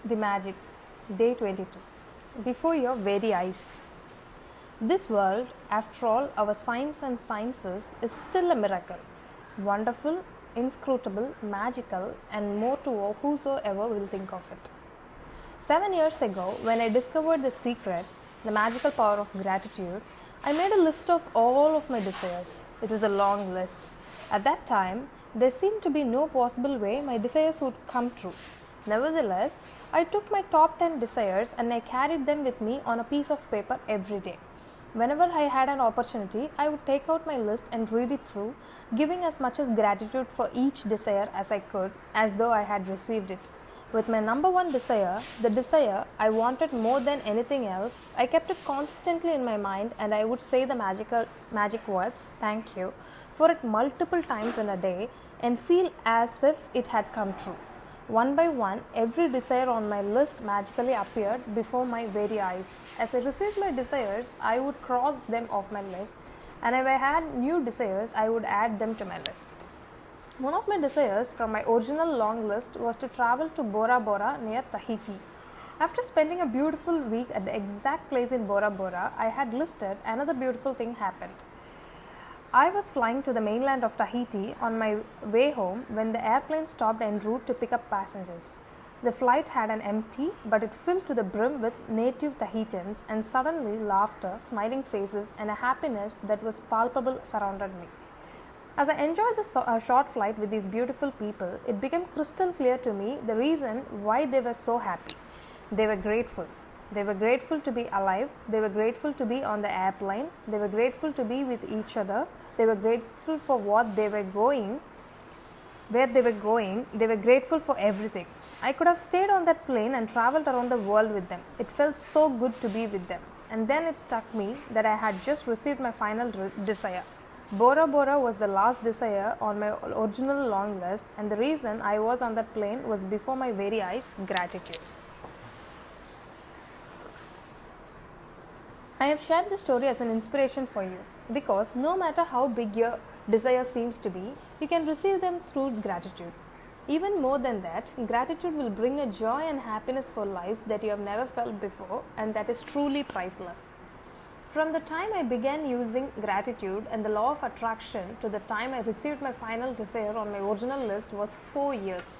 The Magic, Day 22. Before your very eyes. This world, after all our science and sciences, is still a miracle. Wonderful, inscrutable, magical, and more to whosoever will think of it. 7 years ago, when I discovered the secret, the magical power of gratitude, I made a list of all of my desires. It was a long list. At that time, there seemed to be no possible way my desires would come true. Nevertheless, I took my top 10 desires and I carried them with me on a piece of paper every day. Whenever I had an opportunity, I would take out my list and read it through, giving as much as gratitude for each desire as I could, as though I had received it. With my number one desire, the desire I wanted more than anything else, I kept it constantly in my mind and I would say the magic words, thank you, for it multiple times in a day and feel as if it had come true. One by one, every desire on my list magically appeared before my very eyes. As I received my desires, I would cross them off my list, and if I had new desires, I would add them to my list. One of my desires from my original long list was to travel to Bora Bora near Tahiti. After spending a beautiful week at the exact place in Bora Bora I had listed, another beautiful thing happened. I was flying to the mainland of Tahiti on my way home when the airplane stopped en route to pick up passengers. The flight had an empty, but it filled to the brim with native Tahitians, and suddenly laughter, smiling faces, and a happiness that was palpable surrounded me. As I enjoyed the short flight with these beautiful people, it became crystal clear to me the reason why they were so happy. They were grateful. They were grateful to be alive. They were grateful to be on the airplane. They were grateful to be with each other. They were grateful for what they were going, where they were going. They were grateful for everything. I could have stayed on that plane and traveled around the world with them. It felt so good to be with them. And then it struck me that I had just received my final desire. Bora Bora was the last desire on my original long list, and the reason I was on that plane was before my very eyes, gratitude. I have shared this story as an inspiration for you because no matter how big your desire seems to be, you can receive them through gratitude. Even more than that, gratitude will bring a joy and happiness for life that you have never felt before, and that is truly priceless. From the time I began using gratitude and the law of attraction to the time I received my final desire on my original list was 4 years.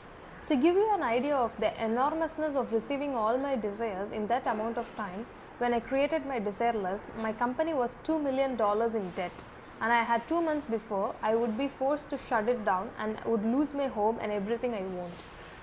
To give you an idea of the enormousness of receiving all my desires in that amount of time, when I created my desire list, my company was $2 million in debt, and I had 2 months before I would be forced to shut it down and would lose my home and everything I owned.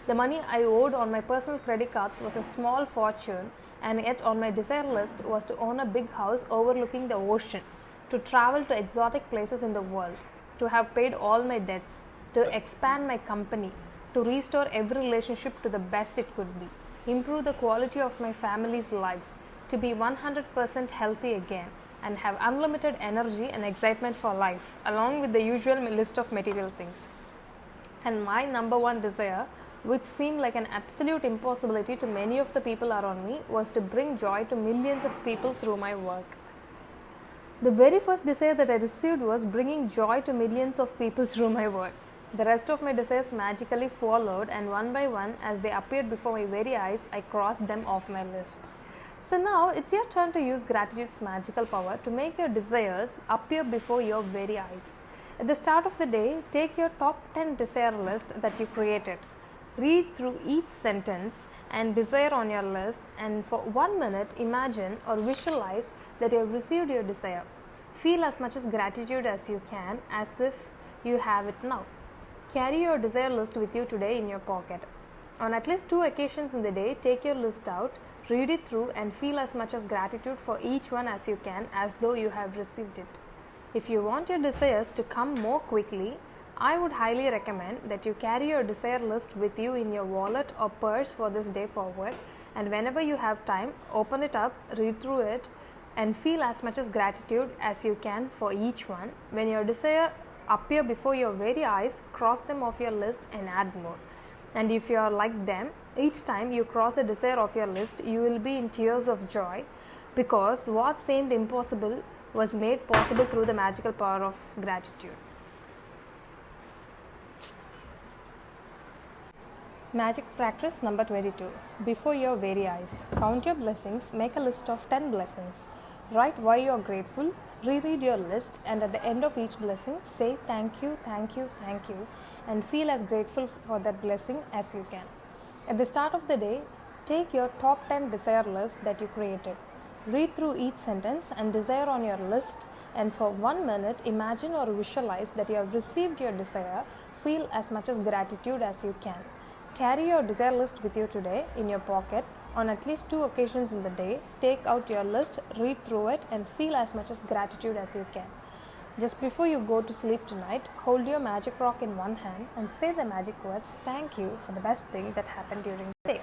The money I owed on my personal credit cards was a small fortune, and yet on my desire list was to own a big house overlooking the ocean, to travel to exotic places in the world, to have paid all my debts, to expand my company, to restore every relationship to the best it could be, improve the quality of my family's lives, to be 100% healthy again, and have unlimited energy and excitement for life, along with the usual list of material things. And my number one desire, which seemed like an absolute impossibility to many of the people around me, was to bring joy to millions of people through my work. The very first desire that I received was bringing joy to millions of people through my work. The rest of my desires magically followed, and one by one, as they appeared before my very eyes, I crossed them off my list. So now it's your turn to use gratitude's magical power to make your desires appear before your very eyes. At the start of the day, take your top 10 desire list that you created. Read through each sentence and desire on your list, and for 1 minute imagine or visualize that you have received your desire. Feel as much as gratitude as you can, as if you have it now. Carry your desire list with you today in your pocket. On at least 2 occasions in the day, take your list out, read it through, and feel as much as gratitude for each one as you can, as though you have received it. If you want your desires to come more quickly, I would highly recommend that you carry your desire list with you in your wallet or purse for this day forward, and whenever you have time, open it up, read through it, and feel as much as gratitude as you can for each one. When your desire appear before your very eyes, cross them off your list and add more. And if you are like them, each time you cross a desire off your list, you will be in tears of joy, because what seemed impossible was made possible through the magical power of gratitude. Magic practice number 22. Before your very eyes, count your blessings, make a list of 10 blessings. Write why you are grateful, reread your list, and at the end of each blessing, say thank you, thank you, thank you, and feel as grateful for that blessing as you can. At the start of the day, take your top 10 desire list that you created. Read through each sentence and desire on your list, and for 1 minute, imagine or visualize that you have received your desire. Feel as much as gratitude as you can. Carry your desire list with you today in your pocket. On at least 2 occasions in the day, take out your list, read through it, and feel as much as gratitude as you can. Just before you go to sleep tonight, hold your magic rock in one hand and say the magic words, thank you, for the best thing that happened during the day.